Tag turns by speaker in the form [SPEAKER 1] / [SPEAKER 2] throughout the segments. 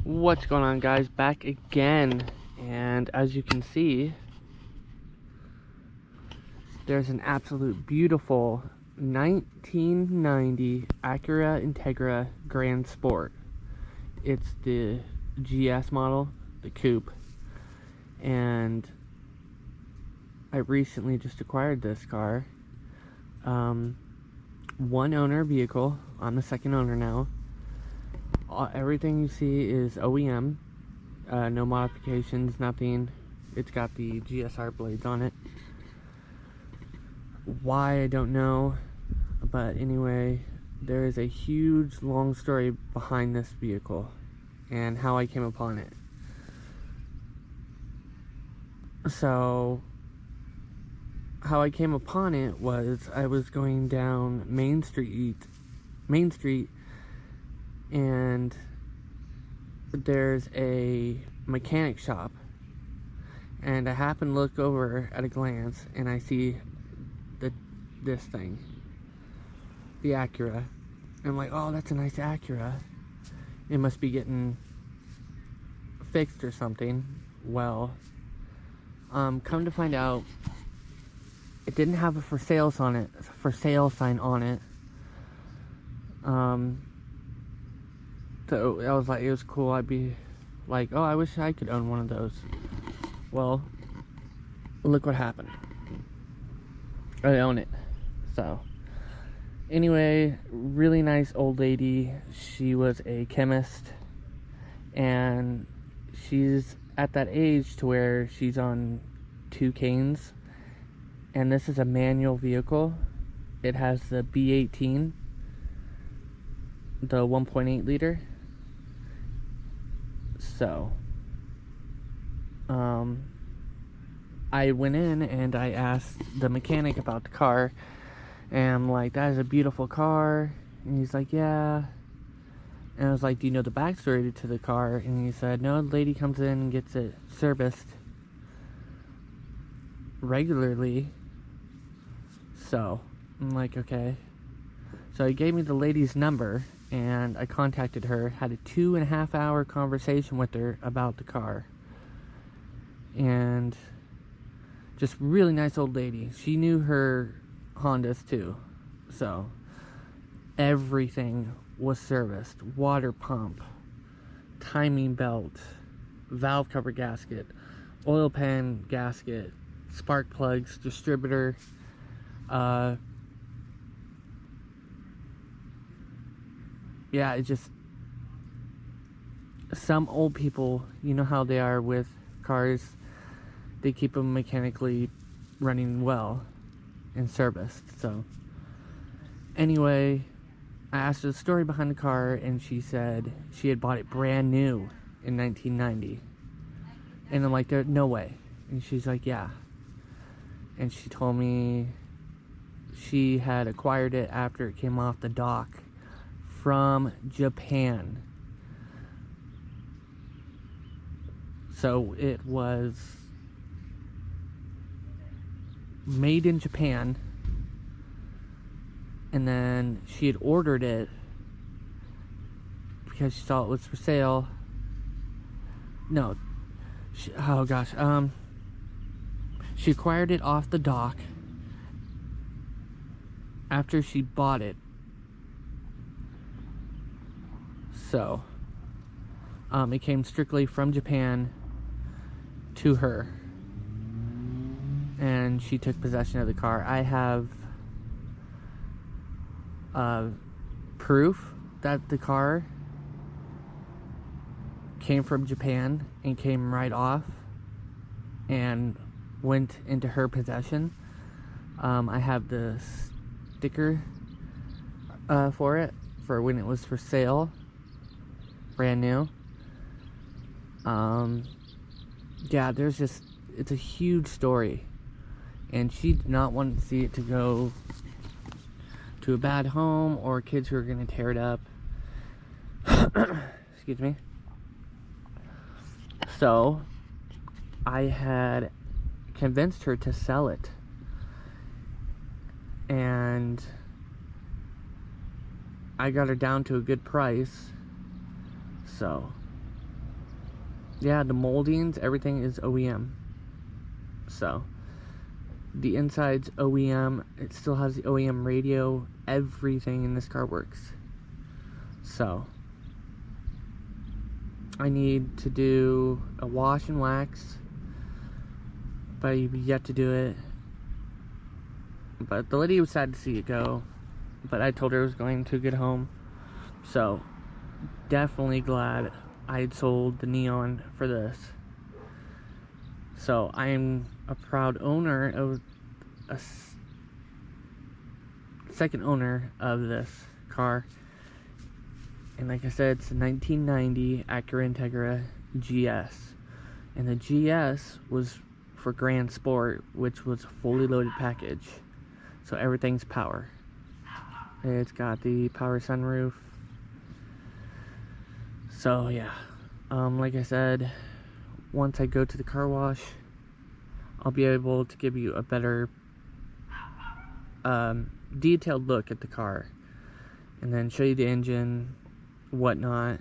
[SPEAKER 1] What's going on, guys? Back again, and as you can see, there's an absolute beautiful 1990 Acura Integra Grand Sport. It's the GS model, the coupe, and I recently just acquired this car. One owner vehicle. I'm the second owner now. Everything you see is OEM, no modifications, nothing. It's got the GSR blades on it. Why, I don't know, but anyway, there is a huge long story behind this vehicle and how I came upon it. So how I came upon it was I was going down Main Street, and there's a mechanic shop, and I happen to look over at a glance and I see this thing, the Acura. I'm like, oh, that's a nice Acura. It must be getting fixed or something. Well, come to find out, it didn't have a for sale sign on it. So I was like, it was cool. I'd be like, oh, I wish I could own one of those. Well, look what happened. I own it. So anyway, really nice old lady. She was a chemist, and she's at that age to where she's on 2 canes, and this is a manual vehicle. It has the B18, the 1.8 liter. So I went in and I asked the mechanic about the car, and I'm like, that is a beautiful car. And he's like, yeah. And I was like, do you know the backstory to the car? And he said, no, the lady comes in and gets it serviced regularly. So I'm like, okay. So he gave me the lady's number, and I contacted her, had a 2.5-hour conversation with her about the car. And just really nice old lady. She knew her Hondas too. So everything was serviced. Water pump, timing belt, valve cover gasket, oil pan gasket, spark plugs, distributor, yeah, it just, some old people, you know how they are with cars, they keep them mechanically running well and serviced. So anyway, I asked her the story behind the car, and she said she had bought it brand new in 1990. And I'm like, no way. And she's like, yeah. And she told me she had acquired it after it came off the dock from Japan. So it was made in Japan, and then she had ordered it because she saw it was for sale. No, she acquired it off the dock after she bought it. So it came strictly from Japan to her, and she took possession of the car. I have proof that the car came from Japan and came right off and went into her possession. I have the sticker for it, for when it was for sale, brand new. Yeah, it's a huge story, and she did not want to see it to go to a bad home or kids who are going to tear it up. Excuse me. So I had convinced her to sell it, and I got her down to a good price. So yeah, the moldings, everything is OEM. So the inside's OEM. It still has the OEM radio. Everything in this car works. So I need to do a wash and wax, but I've yet to do it. But the lady was sad to see it go, but I told her I was going to get home. So definitely glad I had sold the Neon for this. So I am a proud owner of second owner of this car. And like I said, it's a 1990 Acura Integra GS. And the GS was for Grand Sport, which was a fully loaded package. So everything's power. It's got the power sunroof. So yeah, like I said, once I go to the car wash, I'll be able to give you a better detailed look at the car, and then show you the engine, whatnot.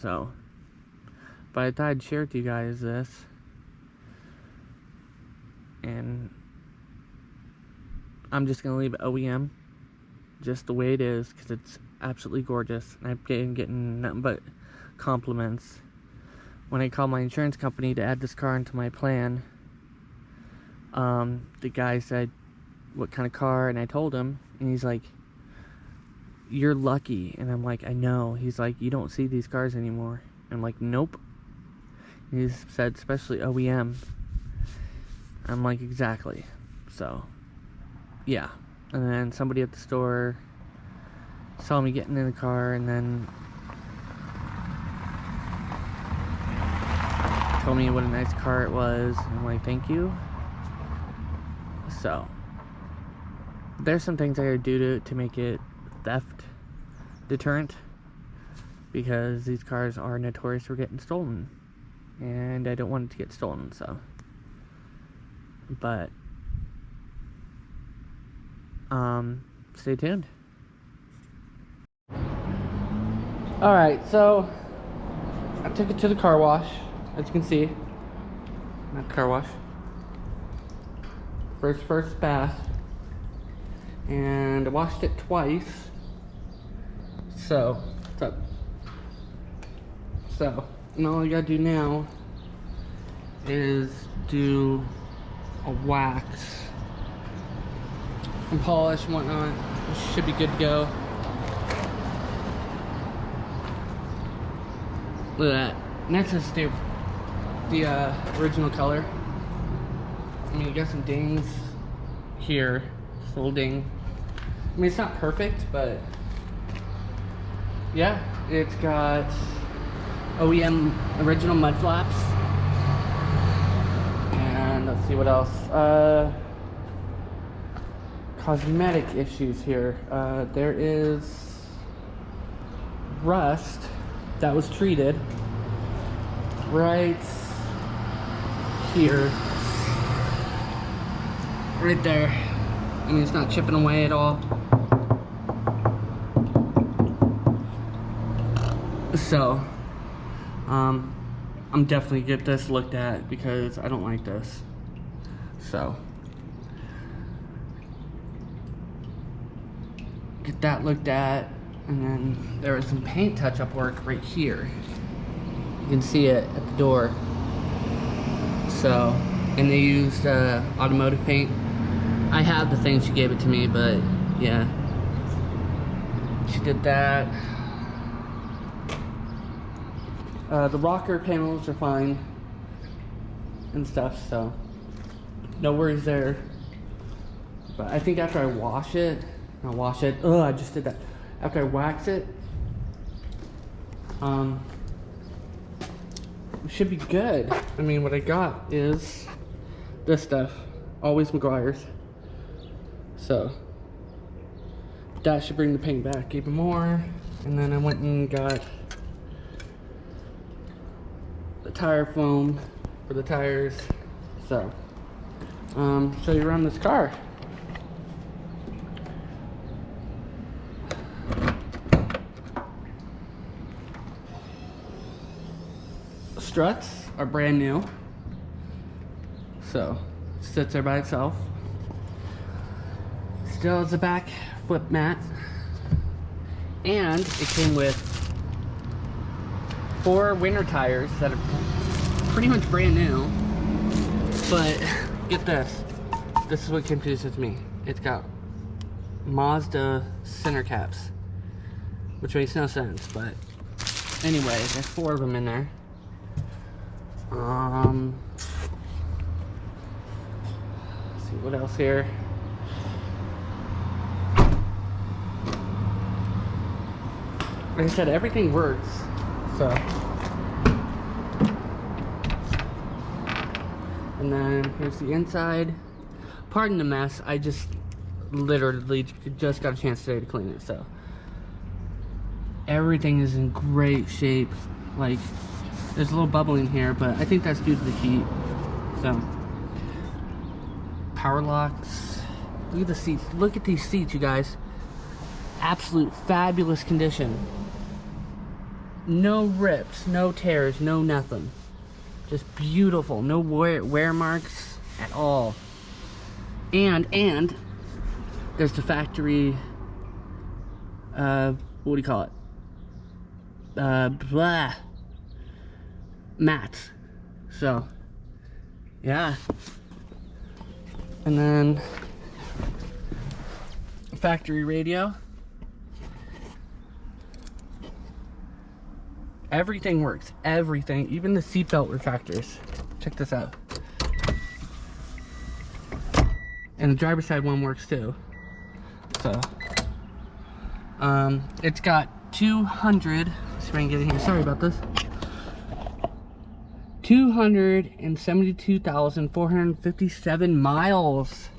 [SPEAKER 1] So, but I thought I'd share with you guys this, and I'm just gonna leave it OEM, just the way it is, because it's absolutely gorgeous, and I've been getting nothing but compliments. When I called my insurance company to add this car into my plan, the guy said, what kind of car? And I told him, and he's like, you're lucky. And I'm like, I know. He's like, you don't see these cars anymore. I'm like, nope. He said, especially OEM. I'm like, exactly. So yeah. And then somebody at the store saw me getting in the car, and then told me what a nice car it was. I'm like, thank you. So there's some things I gotta do to make it theft deterrent, because these cars are notorious for getting stolen, and I don't want it to get stolen. So, but stay tuned. Alright, so I took it to the car wash, as you can see. Not car wash. First bath. And I washed it twice. So, what's up? So, and all I gotta do now is do a wax and polish and whatnot. It should be good to go. Look at that. And that's just the original color. I mean, you got some dings here. Just a little ding. I mean, it's not perfect, but yeah, it's got OEM original mud flaps. And let's see what else. Cosmetic issues here. There is rust that was treated right here. Right there. I mean, it's not chipping away at all. So, I'm definitely get this looked at, because I don't like this. So, get that looked at, and then there was some paint touch-up work right here. You can see it at the door. So, and they used automotive paint. I have the thing, she gave it to me, but yeah, she did that. The rocker panels are fine and stuff, so no worries there. But I think after I wash it, oh, I just did that. After I wax it, it should be good. I mean, what I got is this stuff, Always McGuire's. So that should bring the paint back even more. And then I went and got the tire foam for the tires. So show you around this car.
[SPEAKER 2] struts are brand new. So, sits there by itself. Still has a back flip mat. And it came with 4 winter tires that are pretty much brand new. But get this. This is what confuses me. It's got Mazda center caps, which makes no sense, but anyway, there's 4 of them in there. Let's see what else here. Like I said, everything works, so. And then here's the inside. Pardon the mess, I just literally just got a chance today to clean it, so. Everything is in great shape. Like, there's a little bubbling here, but I think that's due to the heat, so. Power locks. Look at the seats. Look at these seats, you guys. Absolute fabulous condition. No rips, no tears, no nothing. Just beautiful. No wear marks at all. And there's the factory, what do you call it? Mats. So, yeah. And then factory radio. Everything works. Everything. Even the seatbelt retractors. Check this out. And the driver's side one works too. So, it's got 200. Let's see if I can get in here. Sorry about this. 272,457 miles.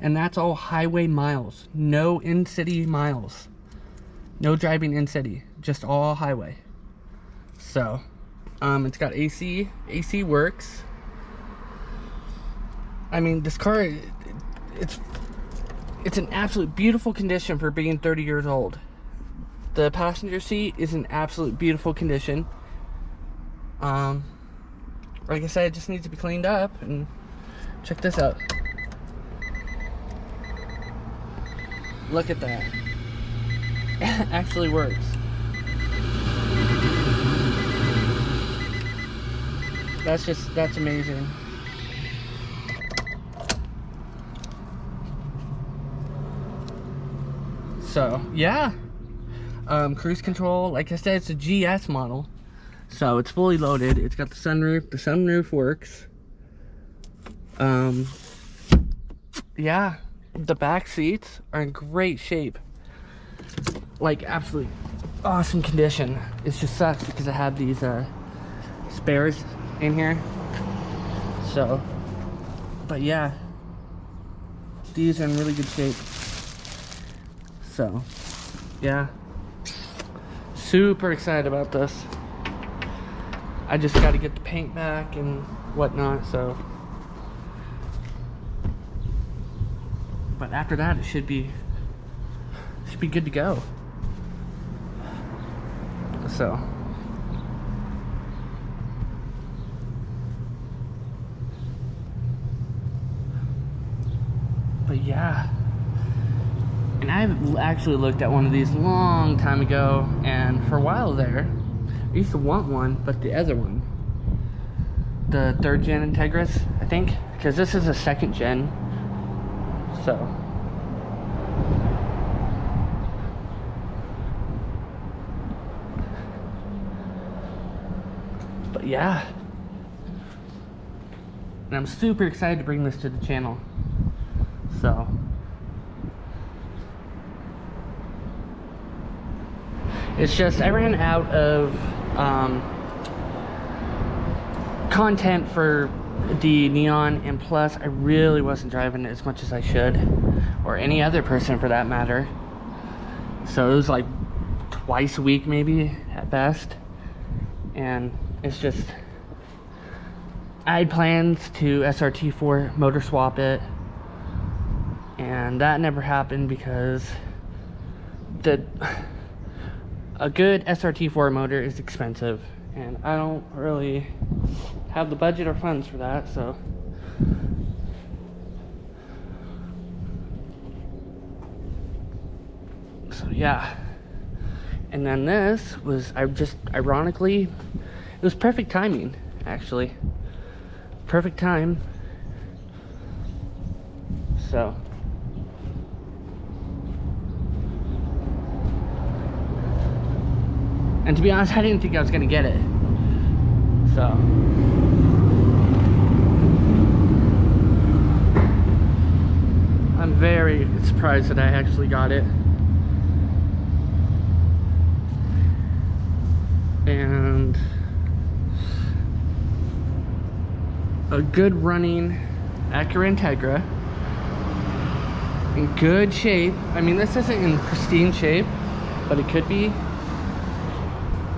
[SPEAKER 2] And that's all highway miles. No in-city miles. No driving in-city. Just all highway. So, it's got AC. AC works. I mean, this car, it's an absolute beautiful condition for being 30 years old. The passenger seat is in absolute beautiful condition. Like I said, it just needs to be cleaned up. And check this out. Look at that. It actually works. That's amazing. So, yeah. Cruise control, like I said, it's a GS model. So, it's fully loaded. It's got the sunroof. The sunroof works. Yeah. The back seats are in great shape. Like, absolutely awesome condition. It just sucks because I have these, spares in here. So, but yeah, these are in really good shape. So, yeah, super excited about this. I just got to get the paint back and whatnot. So, but after that, it should be good to go. So. But yeah, and I've actually looked at one of these a long time ago, and for a while there, I used to want one, but the other one, the 3rd gen Integras, I think, because this is a 2nd gen, so. But yeah, and I'm super excited to bring this to the channel. So, it's just I ran out of content for the Neon, and plus I really wasn't driving it as much as I should, or any other person for that matter. So it was like twice a week maybe at best, and it's just I had plans to SRT4 motor swap it. And that never happened because a good SRT4 motor is expensive, and I don't really have the budget or funds for that, so yeah. And then this was, ironically, it was perfect timing, actually. Perfect time. So and to be honest, I didn't think I was gonna get it. So I'm very surprised that I actually got it. And a good running Acura Integra in good shape. I mean, this isn't in pristine shape, but it could be.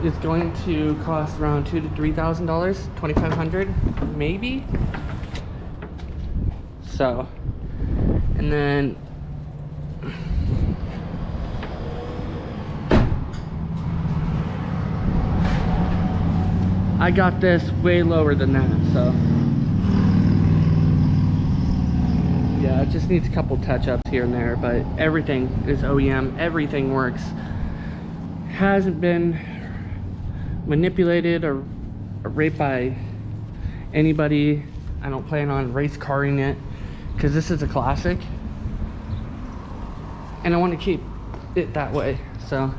[SPEAKER 2] It's going to cost around $2,000 to $3,000, $2,500 maybe. So, and then I got this way lower than that, so yeah, it just needs a couple touch-ups here and there, but everything is OEM, everything works. Hasn't been manipulated or raped by anybody. I don't plan on race carring it because this is a classic and I want to keep it that way. So,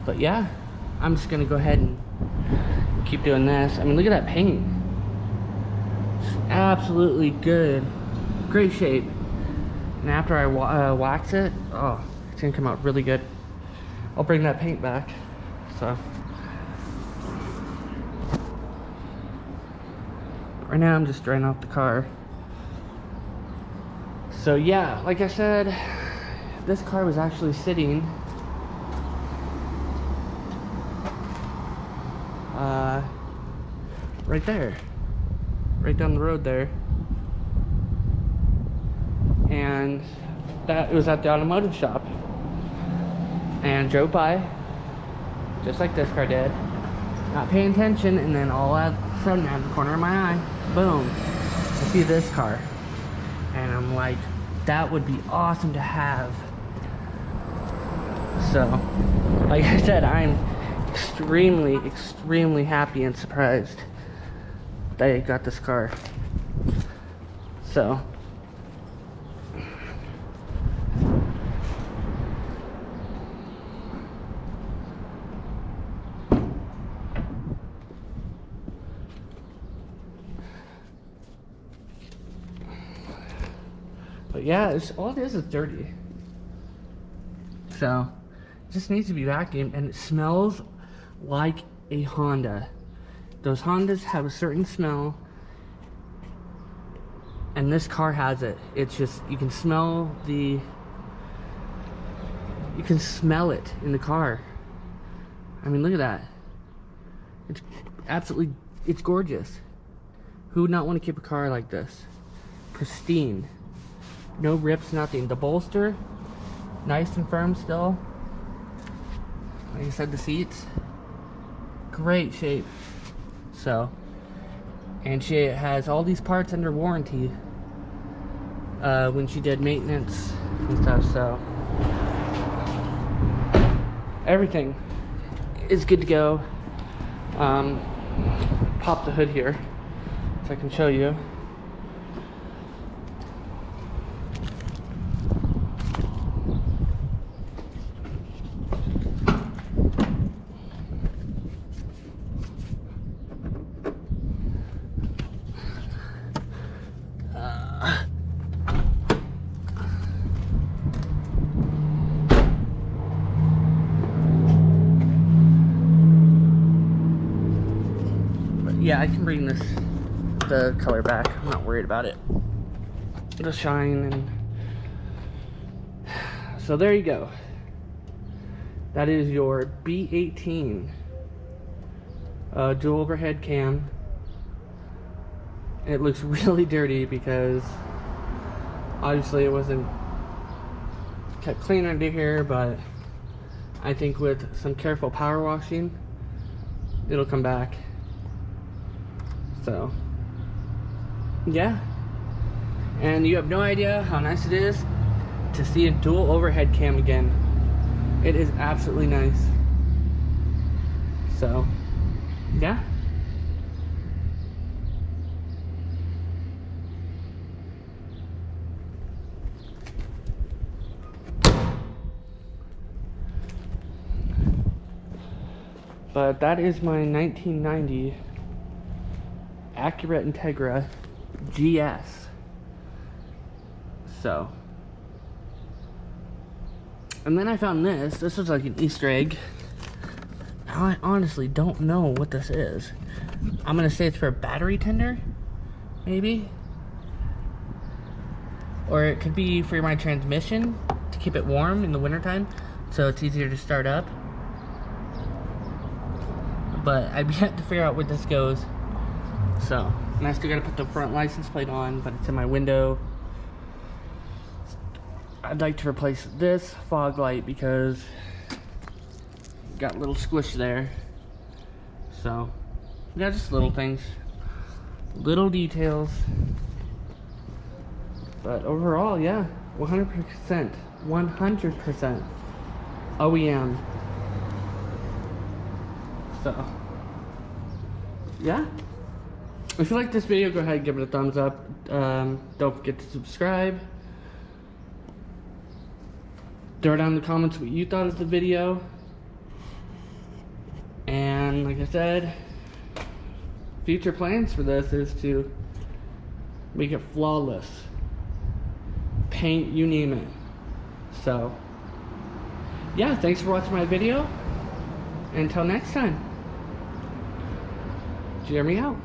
[SPEAKER 2] but yeah, I'm just gonna go ahead and keep doing this. I mean, look at that paint. It's absolutely good, great shape. And after I wax it, oh, it's gonna come out really good. I'll bring that paint back. So right now I'm just drying off the car. So yeah, like I said, this car was actually sitting right there, right down the road there, and that it was at the automotive shop, and drove by just like this car did, not paying attention, and then all of a sudden out of the corner of my eye, boom, I see this car, and I'm like, that would be awesome to have. So like I said, I'm extremely happy and surprised that I got this car. So but yeah, all it is dirty. So it just needs to be vacuumed, and it smells like a Honda. Those Hondas have a certain smell, and this car has it. It's just, you can smell it in the car. I mean, look at that. It's absolutely, it's gorgeous. Who would not want to keep a car like this? Pristine. No rips, nothing. The bolster, nice and firm still. Like I said, the seats, great shape. So, and she has all these parts under warranty when she did maintenance and stuff. So everything is good to go. Pop the hood here so I can show you. Yeah, I can bring the color back. I'm not worried about it. It'll shine. And so there you go. That is your B18 dual overhead cam. It looks really dirty because obviously it wasn't kept clean under here, but I think with some careful power washing, it'll come back. So, yeah. And you have no idea how nice it is to see a dual overhead cam again. It is absolutely nice. So, yeah. But that is my 1990 Acura Integra GS. So, and then I found this. This was like an Easter egg. I honestly don't know what this is. I'm gonna say it's for a battery tender, maybe, or it could be for my transmission to keep it warm in the wintertime, so it's easier to start up. But I've yet to figure out where this goes. So, and I still gotta put the front license plate on, but it's in my window. I'd like to replace this fog light because it got a little squish there. So, yeah, just little things, little details. But overall, yeah, 100%, 100% OEM. So, yeah. If you like this video, go ahead and give it a thumbs up. Don't forget to subscribe. Throw down in the comments what you thought of the video. And like I said, future plans for this is to make it flawless. Paint, you name it. So, yeah, thanks for watching my video. Until next time, Jeremy out.